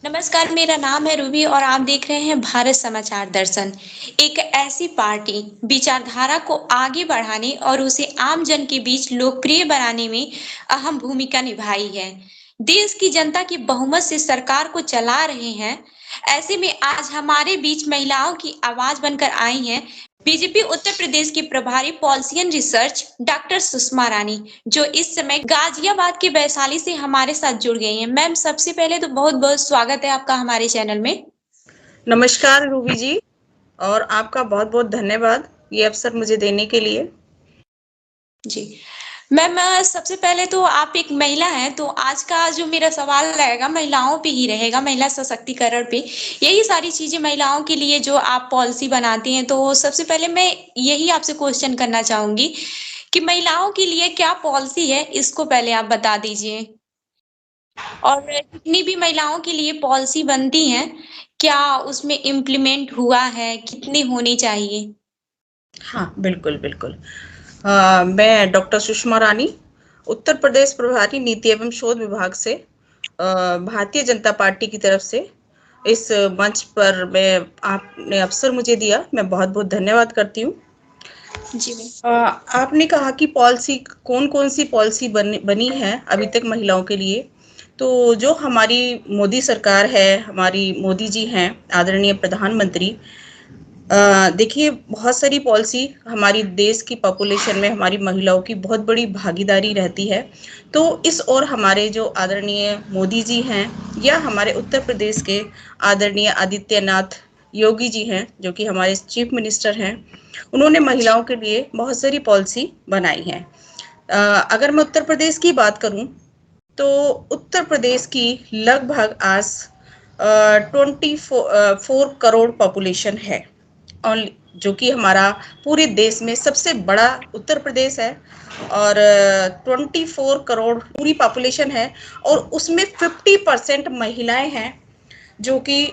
नमस्कार, मेरा नाम है रूबी और आप देख रहे हैं भारत समाचार दर्शन। एक ऐसी पार्टी विचारधारा को आगे बढ़ाने और उसे आम जन के बीच लोकप्रिय बनाने में अहम भूमिका निभाई है। देश की जनता की बहुमत से सरकार को चला रहे हैं। ऐसे में आज हमारे बीच महिलाओं की आवाज बनकर आई हैं बीजेपी उत्तर प्रदेश की प्रभारी पॉलिसियन रिसर्च डॉक्टर सुषमा रानी, जो इस समय गाजियाबाद के वैशाली से हमारे साथ जुड़ गई हैं। मैम, सबसे पहले तो बहुत बहुत स्वागत है आपका हमारे चैनल में। नमस्कार रूबी जी, और आपका बहुत बहुत धन्यवाद ये अवसर मुझे देने के लिए। जी मैम, सबसे पहले तो आप एक महिला हैं, तो आज का जो मेरा सवाल रहेगा महिलाओं पे ही रहेगा, महिला सशक्तिकरण पे। यही सारी चीजें महिलाओं के लिए जो आप पॉलिसी बनाती हैं, तो सबसे पहले मैं यही आपसे क्वेश्चन करना चाहूंगी कि महिलाओं के लिए क्या पॉलिसी है, इसको पहले आप बता दीजिए। और जितनी भी महिलाओं के लिए पॉलिसी बनती हैं, क्या उसमें इम्प्लीमेंट हुआ है, कितनी होनी चाहिए? हाँ, बिल्कुल बिल्कुल। मैं डॉक्टर सुषमा रानी, उत्तर प्रदेश प्रभारी नीति एवं शोध विभाग से भारतीय जनता पार्टी की तरफ से इस मंच पर मैं आपने अवसर मुझे दिया, मैं बहुत बहुत धन्यवाद करती हूँ। जी मैम। आपने कहा कि पॉलिसी कौन-कौन सी पॉलिसी बनी है अभी तक महिलाओं के लिए। तो जो हमारी मोदी सरकार है, हमारी मोदी जी हैं, आदरणीय प्रधानमंत्री। देखिए, बहुत सारी पॉलिसी हमारी देश की पॉपुलेशन में हमारी महिलाओं की बहुत बड़ी भागीदारी रहती है। तो इस ओर हमारे जो आदरणीय मोदी जी हैं या हमारे उत्तर प्रदेश के आदरणीय आदित्यनाथ योगी जी हैं, जो कि हमारे चीफ मिनिस्टर हैं, उन्होंने महिलाओं के लिए बहुत सारी पॉलिसी बनाई है। अगर मैं उत्तर प्रदेश की बात करूं, तो उत्तर प्रदेश की लगभग आज 24 करोड़ पॉपुलेशन है, और जो कि हमारा पूरे देश में सबसे बड़ा उत्तर प्रदेश है। और 24 करोड़ पूरी पॉपुलेशन है, और उसमें 50% महिलाएं हैं, जो कि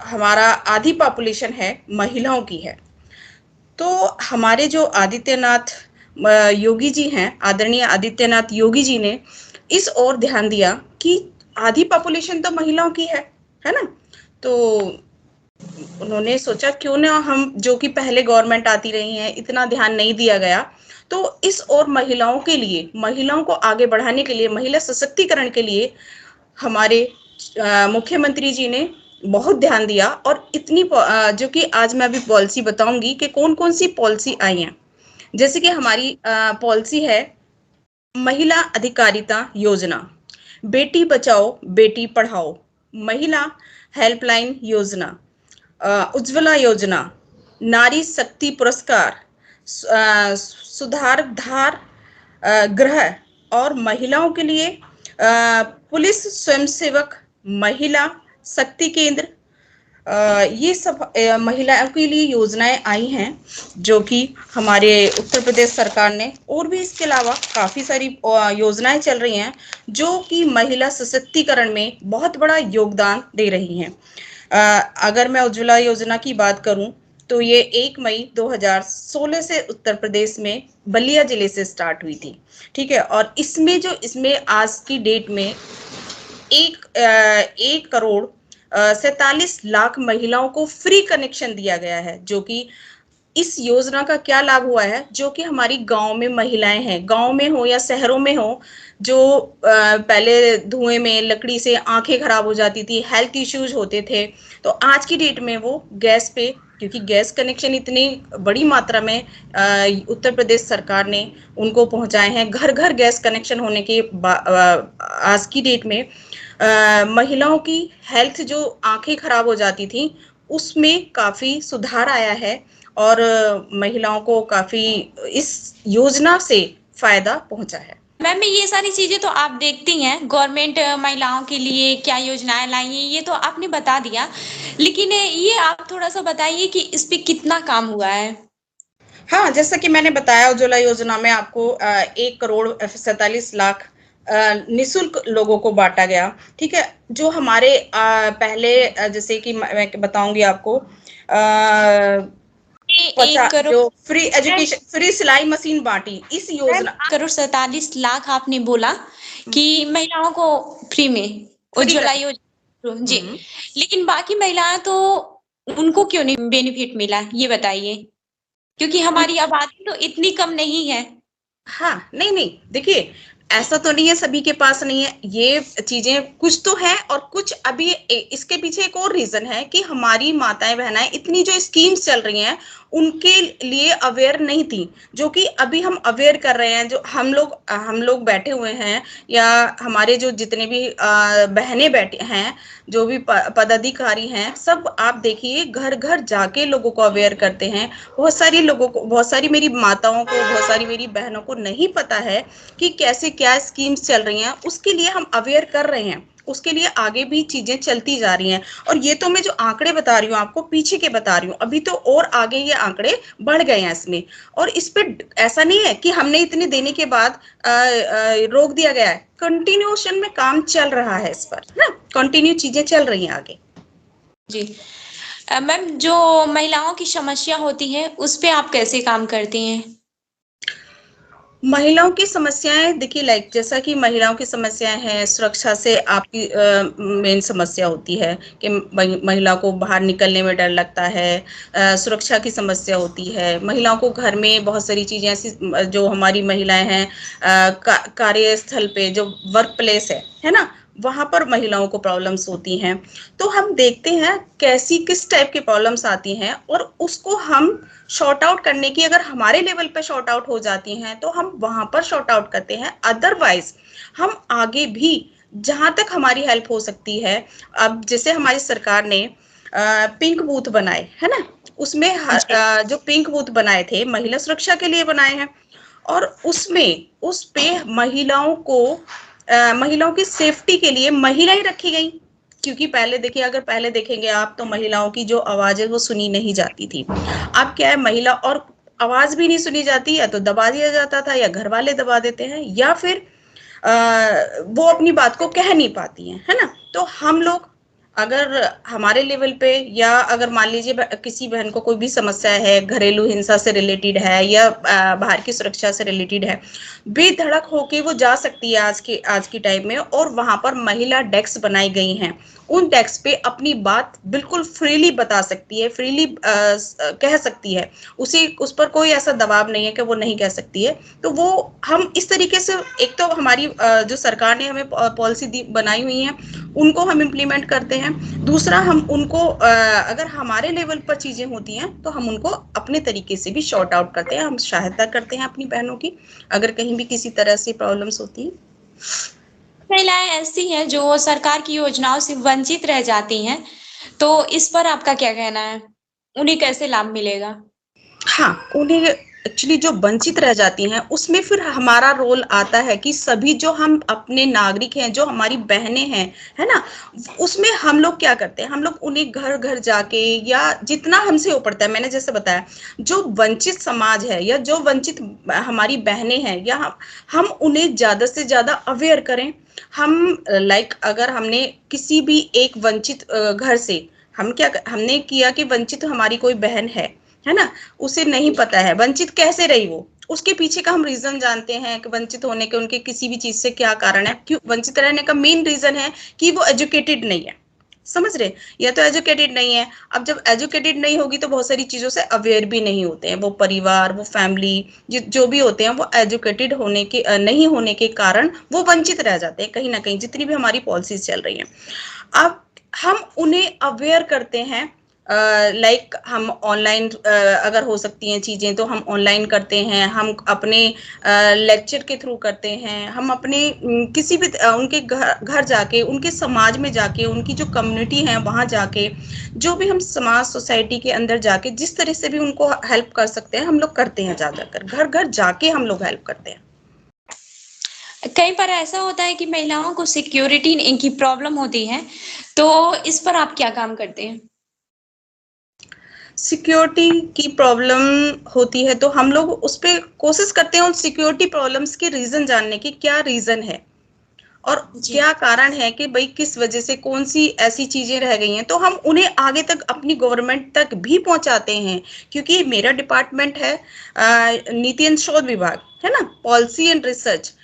हमारा आधी पॉपुलेशन है महिलाओं की है। तो हमारे जो आदित्यनाथ योगी जी हैं, आदरणीय आदित्यनाथ योगी जी ने इस ओर ध्यान दिया कि आधी पॉपुलेशन तो महिलाओं की है ना। तो उन्होंने सोचा क्यों ना हम, जो कि पहले गवर्नमेंट आती रही है, इतना ध्यान नहीं दिया गया, तो इस ओर महिलाओं के लिए, महिलाओं को आगे बढ़ाने के लिए, महिला सशक्तिकरण के लिए हमारे मुख्यमंत्री जी ने बहुत ध्यान दिया। और इतनी जो कि आज मैं अभी पॉलिसी बताऊंगी कि कौन कौन सी पॉलिसी आई हैं। जैसे कि हमारी पॉलिसी है महिला अधिकारिता योजना, बेटी बचाओ बेटी पढ़ाओ, महिला हेल्पलाइन योजना, उज्ज्वला योजना, नारी शक्ति पुरस्कार, सुधारधार गृह, और महिलाओं के लिए पुलिस स्वयंसेवक, महिला शक्ति केंद्र, ये सब महिलाओं के लिए योजनाएं आई हैं, जो कि हमारे उत्तर प्रदेश सरकार ने, और भी इसके अलावा काफ़ी सारी योजनाएं चल रही हैं, जो कि महिला सशक्तिकरण में बहुत बड़ा योगदान दे रही हैं। अगर मैं उज्ज्वला योजना की बात करूं, तो ये 1 मई 2016 से उत्तर प्रदेश में बलिया जिले से स्टार्ट हुई थी। ठीक है, और इसमें आज की डेट में 1 करोड़ 47 लाख महिलाओं को फ्री कनेक्शन दिया गया है। जो कि इस योजना का क्या लाभ हुआ है, जो कि हमारी गांव में महिलाएं हैं, गांव में हो या शहरों में हो, जो पहले धुएं में लकड़ी से आंखें खराब हो जाती थी, हेल्थ इश्यूज होते थे, तो आज की डेट में वो गैस पे, क्योंकि गैस कनेक्शन इतनी बड़ी मात्रा में उत्तर प्रदेश सरकार ने उनको पहुंचाए हैं, घर घर गैस कनेक्शन होने के आज की डेट में महिलाओं की हेल्थ, जो आंखें खराब हो जाती थी, उसमें काफ़ी सुधार आया है, और महिलाओं को काफ़ी इस योजना से फ़ायदा पहुंचा है। मैम, ये सारी चीजें तो आप देखती हैं, गवर्नमेंट महिलाओं के लिए क्या योजनाएं लाई हैं, ये तो आपने बता दिया, लेकिन ये आप थोड़ा सा बताइए कि इस पे कितना काम हुआ है। हाँ, जैसा कि मैंने बताया, उज्ज्वला योजना में आपको 1 करोड़ 47 लाख निःशुल्क लोगों को बांटा गया। ठीक है, जो हमारे पहले जैसे कि मैं बताऊंगी आपको, 1 करोड़ जो फ्री एजुकेशन, फ्री सिलाई मशीन बांटी इस योजना। 1 करोड़ 47 लाख आपने बोला कि महिलाओं को फ्री में फ्री उज्ज्वला योजना। जी, हम्म। लेकिन बाकी महिलाएं तो उनको क्यों नहीं बेनिफिट मिला ये बताइए? क्योंकि हमारी आबादी तो इतनी कम नहीं है। हाँ, नहीं, नहीं, देखिए, ऐसा तो नहीं है सभी के पास नहीं है, ये चीज़ें कुछ तो हैं और कुछ अभी इसके पीछे एक और रीज़न है कि हमारी माताएँ-बहनाएँ इतनी जो स्कीम्स चल रही हैं, उनके लिए अवेयर नहीं थी, जो कि अभी हम अवेयर कर रहे हैं, जो हम लोग बैठे हुए हैं या हमारे जो जितने भी बहनें बैठी हैं, जो भी पदाधिकारी हैं, सब आप देखिए घर-घर जाके लोगों को अवेयर करते हैं। बहुत सारी मेरी माताओं को, बहुत सारी मेरी बहनों को नहीं पता है कि कैसे क्या स्कीम्स चल रही हैं, उसके लिए हम अवेयर कर रहे हैं, उसके लिए आगे भी चीजें चलती जा रही हैं। और ये तो मैं जो आंकड़े बता रही हूँ आपको पीछे के बता रही हूँ, अभी तो और आगे ये आंकड़े बढ़ गए हैं इसमें। और इस पे ऐसा नहीं है कि हमने इतने देने के बाद रोक दिया गया है, कंटिन्यूशन में काम चल रहा है इस पर ना, कंटिन्यू चीजें चल रही हैं आगे। जी। मैम जो महिलाओं की समस्या होती है, उस पे आप कैसे काम करती हैं? महिलाओं की समस्याएं देखिए, लाइक जैसा कि महिलाओं की समस्याएं हैं, सुरक्षा से आपकी मेन समस्या होती है कि महिला को बाहर निकलने में डर लगता है, सुरक्षा की समस्या होती है, महिलाओं को घर में बहुत सारी चीजें ऐसी जो हमारी महिलाएं हैं कार्यस्थल पे जो वर्क प्लेस है ना, वहां पर महिलाओं को प्रॉब्लम्स होती हैं। तो हम देखते हैं कैसी किस टाइप की प्रॉब्लम्स आती हैं और उसको हम शॉर्ट आउट करने की, अगर हमारे लेवल पे शॉर्ट आउट हो जाती हैं तो हम वहां पर शॉर्ट आउट करते हैं, अदरवाइज हम आगे भी जहां तक हमारी हेल्प हो सकती है। अब जैसे हमारी सरकार ने पिंक बूथ बनाए है ना, उसमें जी। जो पिंक बूथ बनाए थे महिला सुरक्षा के लिए बनाए हैं, और उसमें उस पे महिलाओं की सेफ्टी के लिए महिलाएं रखी गई। क्योंकि पहले देखिए, अगर पहले देखेंगे आप तो महिलाओं की जो आवाज है वो सुनी नहीं जाती थी। अब क्या है, महिला और आवाज भी नहीं सुनी जाती, या तो दबा दिया जाता था या घर वाले दबा देते हैं, या फिर वो अपनी बात को कह नहीं पाती हैं, है ना। तो हम लोग अगर हमारे लेवल पे, या अगर मान लीजिए किसी बहन को कोई भी समस्या है, घरेलू हिंसा से रिलेटेड है या बाहर की सुरक्षा से रिलेटेड है, बेधड़क होके वो जा सकती है आज की टाइम में। और वहां पर महिला डेस्क बनाई गई हैं, उन डेस्क पे अपनी बात बिल्कुल फ्रीली बता सकती है, फ्रीली कह सकती है, उसी उस पर कोई ऐसा दबाव नहीं है कि वो नहीं कह सकती है। तो वो हम इस तरीके से, एक तो हमारी जो सरकार ने हमें पॉलिसी बनाई हुई है उनको हम इम्प्लीमेंट करते हैं, दूसरा हम उनको अगर हमारे लेवल पर चीजें होती हैं तो हम उनको अपने तरीके से भी शॉर्ट आउट करते हैं, हम सहायता करते हैं अपनी बहनों की अगर कहीं भी किसी तरह से प्रॉब्लम्स होती हैं। महिलाएं ऐसी हैं जो सरकार की योजनाओं से वंचित रह जाती हैं, तो इस पर आपका क्या कहना है? उन्हें कैसे लाभ मिलेगा? हाँ, उन्हें एक्चुअली जो वंचित रह जाती हैं उसमें फिर हमारा रोल आता है कि सभी जो हम अपने नागरिक हैं, जो हमारी बहनें हैं, है ना, उसमें हम लोग क्या करते हैं, हम लोग उन्हें घर घर जाके या जितना हमसे हो पड़ता है, मैंने जैसे बताया, जो वंचित समाज है या जो वंचित हमारी बहनें हैं, या हम उन्हें ज्यादा से ज्यादा अवेयर करें। हम लाइक अगर हमने किसी भी एक वंचित घर से, हमने किया कि वंचित हमारी कोई बहन है ना, उसे नहीं पता है वंचित कैसे रही वो, उसके पीछे का हम रीजन जानते हैं कि वंचित होने के उनके किसी भी चीज से क्या कारण है, क्यों वंचित रहने का मेन रीजन है कि वो एजुकेटेड नहीं है, समझ रहे, या तो एजुकेटेड नहीं है। अब जब एजुकेटेड नहीं होगी तो बहुत सारी चीजों से अवेयर भी नहीं होते हैं, वो परिवार, वो फैमिली, जो भी होते हैं वो एजुकेटेड होने के नहीं होने के कारण वो वंचित रह जाते हैं कहीं ना कहीं, जितनी भी हमारी पॉलिसीज चल रही हैं। अब हम उन्हें अवेयर करते हैं, लाइक हम ऑनलाइन अगर हो सकती हैं चीज़ें तो हम ऑनलाइन करते हैं, हम अपने लेक्चर के थ्रू करते हैं, हम अपने किसी भी उनके घर जाके, उनके समाज में जाके, उनकी जो कम्युनिटी है वहाँ जाके, जो भी हम समाज सोसाइटी के अंदर जाके जिस तरह से भी उनको हेल्प कर सकते हैं हम लोग करते हैं, जा जाकर घर घर जाके हम लोग हेल्प करते हैं। कई बार ऐसा होता है कि महिलाओं को सिक्योरिटी इनकी प्रॉब्लम होती है, तो इस पर आप क्या काम करते हैं? सिक्योरिटी की प्रॉब्लम होती है तो हम लोग उस पर कोशिश करते हैं उन सिक्योरिटी प्रॉब्लम्स के रीजन जानने की, क्या रीजन है और जी। क्या कारण है कि भाई किस वजह से कौन सी ऐसी चीजें रह गई हैं, तो हम उन्हें आगे तक अपनी गवर्नमेंट तक भी पहुंचाते हैं। क्योंकि मेरा डिपार्टमेंट है नीति एंड शोध विभाग, है ना, पॉलिसी एंड रिसर्च,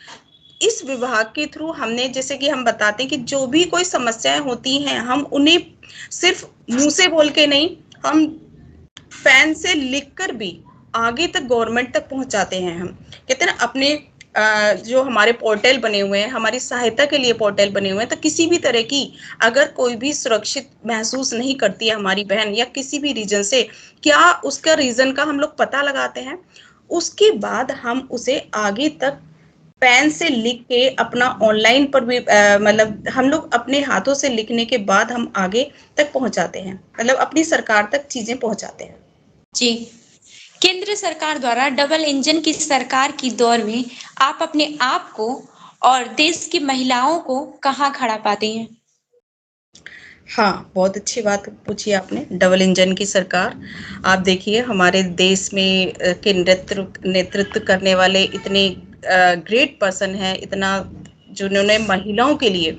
इस विभाग के थ्रू हमने, जैसे कि हम बताते हैं कि जो भी कोई समस्याएं होती हैं, हम उन्हें सिर्फ मुंह से बोल के नहीं, हम पेन से लिखकर भी आगे तक गवर्नमेंट तक पहुंचाते हैं। हम कहते हैं ना, अपने जो हमारे पोर्टल बने हुए हैं, हमारी सहायता के लिए पोर्टल बने हुए हैं, तो किसी भी तरह की अगर कोई भी सुरक्षित महसूस नहीं करती है हमारी बहन या किसी भी रीजन से, क्या उसका रीजन का हम लोग पता लगाते हैं। उसके बाद हम उसे आगे तक पेन से लिख के अपना ऑनलाइन पर भी मतलब हम लोग अपने हाथों से लिखने के बाद हम आगे तक पहुंचाते हैं, मतलब अपनी सरकार तक चीजें पहुंचाते हैं। जी, केंद्र सरकार द्वारा डबल इंजन की सरकार की दौर में आप अपने आप को और देश की महिलाओं को कहाँ खड़ा पाते हैं? हाँ, बहुत अच्छी बात पूछी आपने। डबल इंजन की सरकार, आप देखिए हमारे देश में के नेतृत्व करने वाले इतने ग्रेट पर्सन हैं, इतना जिन्होंने महिलाओं के लिए,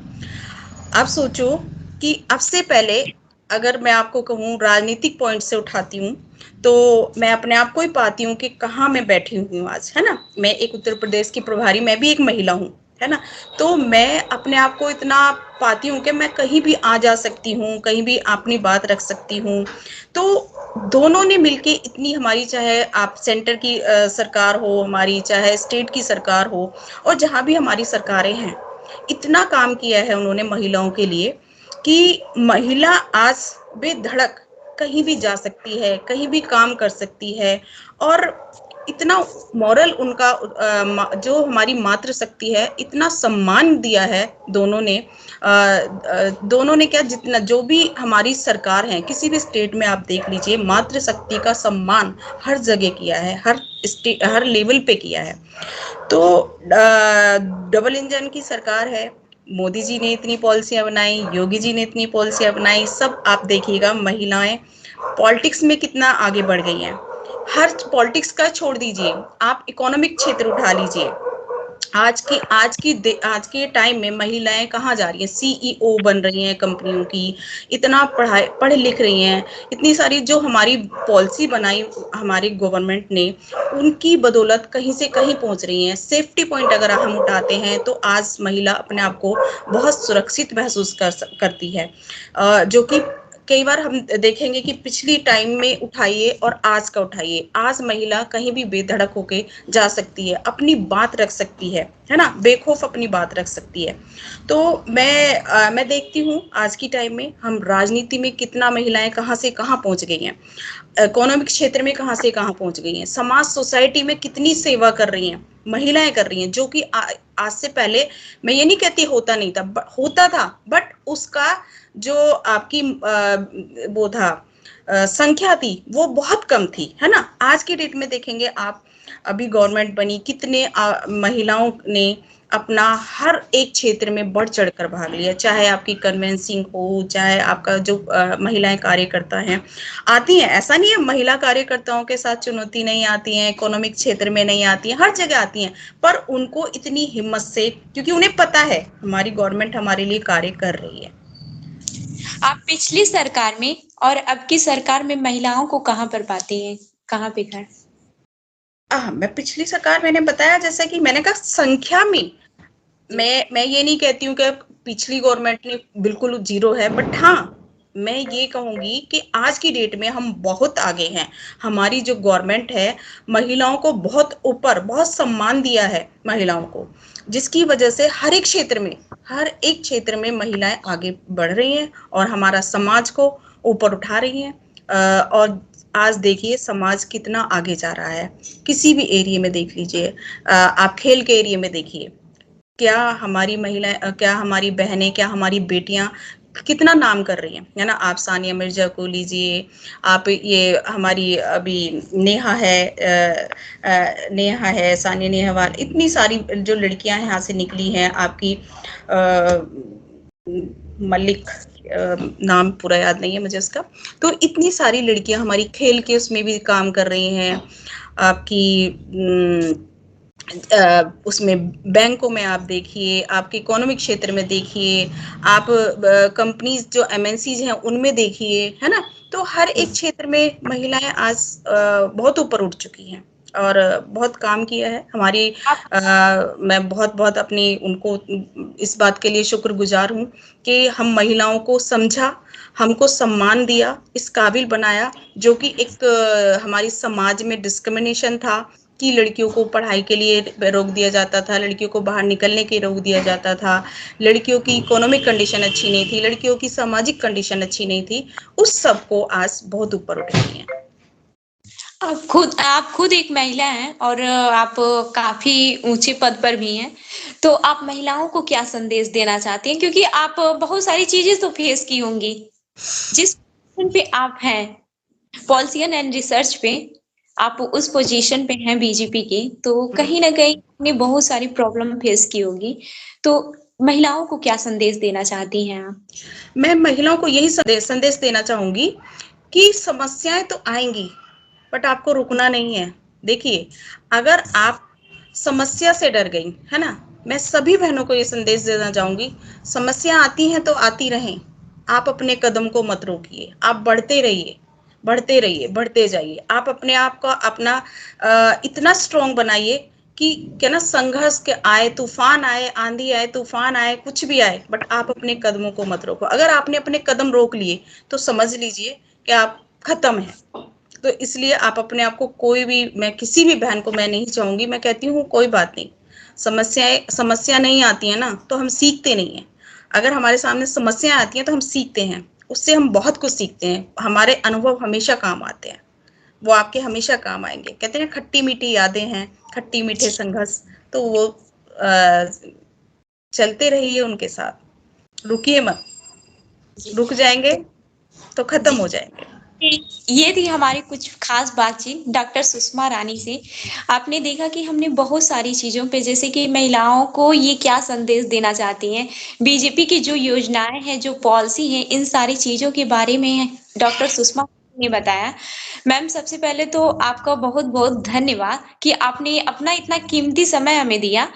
आप सोचो कि अब से पहले अगर मैं आपको कहूँ राजनीतिक पॉइंट से उठाती हूँ, तो मैं अपने आप को ही पाती हूँ कि कहाँ मैं बैठी हुई हूँ आज, है ना। मैं एक उत्तर प्रदेश की प्रभारी, मैं भी एक महिला हूँ, है ना। तो मैं अपने आप को इतना पाती हूँ कि मैं कहीं भी आ जा सकती हूँ, कहीं भी अपनी बात रख सकती हूँ। तो दोनों ने मिलके इतनी, हमारी चाहे आप सेंटर की सरकार हो, हमारी चाहे स्टेट की सरकार हो, और जहाँ भी हमारी सरकारें हैं, इतना काम किया है उन्होंने महिलाओं के लिए कि महिला आज बेधड़क कहीं भी जा सकती है, कहीं भी काम कर सकती है। और इतना मॉरल उनका जो हमारी मातृशक्ति है, इतना सम्मान दिया है दोनों ने। दोनों ने क्या, जितना जो भी हमारी सरकार है, किसी भी स्टेट में आप देख लीजिए, मातृशक्ति का सम्मान हर जगह किया है, हर लेवल पे किया है। तो डबल इंजन की सरकार है, मोदी जी ने इतनी पॉलिसियां बनाई, योगी जी ने इतनी पॉलिसियां बनाई, सब आप देखिएगा महिलाएं पॉलिटिक्स में कितना आगे बढ़ गई हैं। हर पॉलिटिक्स का छोड़ दीजिए, आप इकोनॉमिक क्षेत्र उठा लीजिए। आज के टाइम में महिलाएं कहाँ जा रही हैं, सीईओ बन रही हैं कंपनियों की, इतना पढ़ लिख रही हैं, इतनी सारी जो हमारी पॉलिसी बनाई हमारी गवर्नमेंट ने, उनकी बदौलत कहीं से कहीं पहुंच रही हैं। सेफ्टी पॉइंट अगर हम उठाते हैं, तो आज महिला अपने आप को बहुत सुरक्षित महसूस करती है। जो कि कई बार हम देखेंगे कि पिछली टाइम में उठाइए और आज का उठाइए, आज महिला कहीं भी बेधड़क होके जा सकती है, अपनी बात रख सकती है ना, बेखौफ अपनी बात रख सकती है। तो मैं देखती हूँ आज की टाइम में हम राजनीति में कितना महिलाएं कहाँ से कहाँ पहुंच गई हैं, इकोनॉमिक क्षेत्र में कहाँ से कहाँ पहुंच गई हैं, समाज सोसाइटी में कितनी सेवा कर रही हैं, महिलाएं कर रही हैं, जो कि आज से पहले, मैं ये नहीं कहती होता नहीं था, होता था, बट उसका जो आपकी वो था संख्या थी, वो बहुत कम थी, है ना। आज की डेट में देखेंगे आप, अभी गवर्नमेंट बनी, कितने महिलाओं ने अपना हर एक क्षेत्र में बढ़ चढ़कर भाग लिया, चाहे आपकी कन्वेंसिंग हो, चाहे आपका जो महिलाएं कार्यकर्ता हैं आती हैं। ऐसा नहीं है महिला कार्यकर्ताओं के साथ चुनौती नहीं आती है, इकोनॉमिक क्षेत्र में नहीं आती है, हर जगह आती हैं, पर उनको इतनी हिम्मत से, क्योंकि उन्हें पता है हमारी गवर्नमेंट हमारे लिए कार्य कर रही है। आप पिछली सरकार में और अब की सरकार में महिलाओं को कहाँ पर पाते हैं, कहाँ पे खड़ा? मैं पिछली सरकार, मैंने बताया, जैसा कि मैंने कहा संख्या में, मैं ये नहीं कहती हूँ कि पिछली गवर्नमेंट ने बिल्कुल जीरो है, बट हाँ, मैं ये कहूंगी कि आज की डेट में हम बहुत आगे हैं। हमारी जो गवर्नमेंट है, महिलाओं को बहुत ऊपर, बहुत सम्मान दिया है महिलाओं को, जिसकी वजह से हर एक क्षेत्र में महिलाएं आगे बढ़ रही हैं और हमारा समाज को ऊपर उठा रही हैं। और आज देखिए समाज कितना आगे जा रहा है, किसी भी एरिया में देख लीजिए, आप खेल के एरिया में देखिए, क्या हमारी महिलाएं, क्या हमारी बहनें, क्या हमारी बेटियां कितना नाम कर रही हैं, है ना। आप सानिया मिर्जा को लीजिए, आप ये हमारी अभी नेहा है, सानिया नेहवाल, इतनी सारी जो लड़कियां यहाँ से निकली हैं, आपकी मलिक, नाम पूरा याद नहीं है मुझे उसका। तो इतनी सारी लड़कियां हमारी खेल के उसमें भी काम कर रही हैं, आपकी उसमें बैंकों में आप देखिए, आपके इकोनॉमिक क्षेत्र में देखिए, आप कंपनीज जो एमएनसीज हैं उनमें देखिए, है ना। तो हर एक क्षेत्र में महिलाएं आज बहुत ऊपर उठ चुकी हैं। और बहुत काम किया है। हमारी आप मैं बहुत-बहुत अपनी उनको इस बात के लिए शुक्रगुज़ार हूँ कि हम महिलाओं को समझा, हमको सम्मान दिया, इस काबिल बनाया, जो कि एक हमारी समाज में डिस्क्रिमिनेशन था कि लड़कियों को पढ़ाई के लिए रोक दिया जाता था, लड़कियों को बाहर निकलने के रोक दिया जाता था, लड़कियों की इकोनॉमिक कंडीशन अच्छी नहीं थी, लड़कियों की सामाजिक कंडीशन अच्छी नहीं थी, उस सब को आज बहुत ऊपर उठ रही हैं। आप खुद एक महिला हैं और आप काफ़ी ऊँचे पद पर भी हैं। तो आप महिलाओं को क्या संदेश देना चाहती हैं? क्योंकि आप बहुत सारी चीज़ें तो फेस की होंगी। जिस पोज़ीशन पे आप हैं, पॉलिसियन एंड रिसर्च पे, आप उस पोज़ीशन पे हैं बीजेपी की, तो हुँ। कहीं न कहीं आपने बहुत सारी प्रॉब्लम फेस की होगी। तो महिलाओं को क्या संदेश देना चाहती हैं आप? मैं महिलाओं को यही संदेश देना चाहूँगी कि समस्याएँ तो आएँगी, बट आपको रुकना नहीं है। देखिए, अगर आप समस्या से डर गई, है ना? मैं सभी बहनों को ये संदेश देना चाहूँगी, समस्या आती हैं तो आती रहें, आप अपने कदम को मत रोकिए, आप बढ़ते रहिए, बढ़ते रहिए, बढ़ते जाइए। आप अपने आप को अपना इतना स्ट्रॉन्ग बनाइए कि क्या ना संघर्ष के आए, तूफ़ान आए, आँधी आए, तूफ़ान आए, कुछ भी आए, बट आप अपने कदमों को मत रोको। अगर आपने अपने कदम रोक लिए, तो समझ लीजिए कि आप खत्म हैं। तो इसलिए आप अपने आप को कोई भी मैं किसी भी बहन को मैं नहीं चाहूँगी, मैं कहती हूँ कोई बात नहीं, समस्या नहीं आती है ना, तो हम सीखते नहीं हैं। अगर हमारे सामने समस्याएँ आती हैं तो हम सीखते हैं, उससे हम बहुत कुछ सीखते हैं, हमारे अनुभव हमेशा काम आते हैं, वो आपके हमेशा काम आएँगे। कहते हैं खट्टी-मीठी यादें हैं, खट्टी-मीठे संघर्ष, तो वो चलते रहिए उनके साथ, रुकिए मत, जी। रुक जाएँगे तो खत्म जी। हो जाएँगे। ये थी हमारी कुछ खास बातचीत डॉक्टर सुषमा रानी से। आपने देखा कि हमने बहुत सारी चीज़ों पे जैसे कि महिलाओं को ये क्या संदेश देना चाहती हैं, बीजेपी की जो योजनाएँ हैं, जो पॉलिसी है, इन सारी चीज़ों के बारे में डॉक्टर सुषमा ने बताया। मैम सबसे पहले तो आपका बहुत-बहुत धन्यवाद कि आपने अपना इतना कीमती समय हमें दिया।